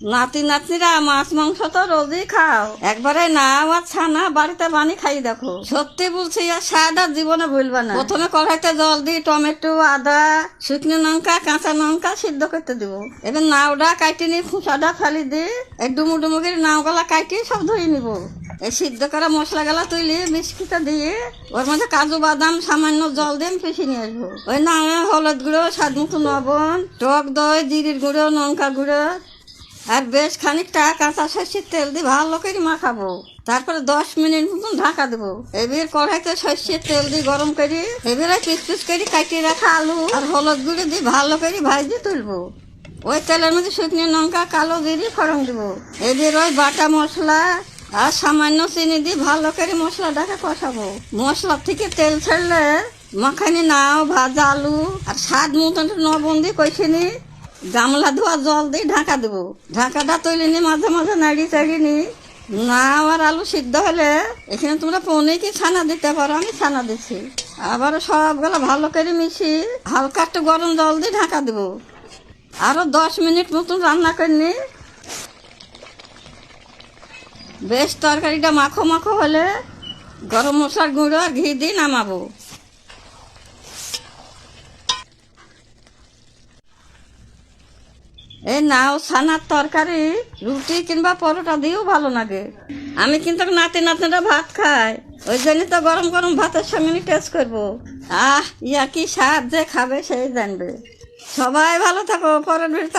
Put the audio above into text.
নাতি নাতনিরা মাছ মাংস তো রোজই খাও, একবারে না আর ছানা বাড়িতে বানি খাই দেখো। সত্যি বলছি, আর স্বাদ আর জীবনে ভুলবা না। প্রথমে কড়াইতে জল দিয়ে টমেটো, আদা, শুকনো লঙ্কা, কাঁচা লঙ্কা সিদ্ধ করতে দিব। এবার নাওটা কাটি নিয়ে খোসাটা ফেলি দিয়ে এই ডুমু ডুমু করে নাওগুলা কাটি সব ধুয়ে নিব। এই সিদ্ধ করা মশলা গুলা তুলে মিষ্টিটা দিয়ে ওর মধ্যে কাজু বাদাম সামান্য জল দিয়ে পিষে নিয়ে আসবো। ওই নামে হলুদ গুঁড়ো, স্বাদ মতো লবণ, টক দই, জিরির গুঁড়ো, লঙ্কা গুঁড়ো আর বেশ খানিকটা কাঁচা সর্ষের তেল দিয়ে ভালো করে মাখাবো। তারপরে 10 মিনিট মতন ঢাকা দেবো। এবার কড়াইতে সর্ষের তেল দিয়ে গরম করে এবারে পিস পিস করে কাটিয়ে রাখা আলু আর হলুদ গুঁড়ো দিয়ে ভালো করে ভাজতে তুলবো। ওই তেলের মধ্যে শুকনো লঙ্কা, কালো জিরে ফোড়ন দেবো। এবার ওই বাটা মশলা আর সামান্য চিনি দিয়ে ভালো করে মশলাটাকে কষাবো। মশলা থেকে তেল ছাড়লে মাখানি নাও, ভাজা আলু আর স্বাদ মতন লবণ দিয়ে কষে নি গামলা ধোয়া জল দিয়ে ঢাকা দেবো। ঢাকাটা তৈরি নিয়ে মাঝে মাঝে নাড়িয়ে চাড়িয়ে নি নাও আর আলু সিদ্ধ হলে এখানে তোমরা পনির কি ছানা দিতে পারো, আমি ছানা দিচ্ছি। আবার সবগুলো ভালো করে মিশিয়ে হালকা একটু গরম জল দিয়ে ঢাকা দেবো। আরো 10 মিনিট মতন রান্না করে নি বেশ তরকারিটা মাখো মাখো হলে গরম মশলার গুঁড়ো আর ঘি দিয়ে নামাবো। এই নাও ছানার তরকারি রুটি কিংবা পরোটা দিয়েও ভালো লাগে। আমি কিন্তু নাতি নাতনিরা ভাত খাই, ওই জন্য তো গরম গরম ভাতের সঙ্গে টেস্ট করবো। ইয়া কি স্বাদ, যে খাবে সেই জানবে। সবাই ভালো থাকো, পরের ভিডিওতে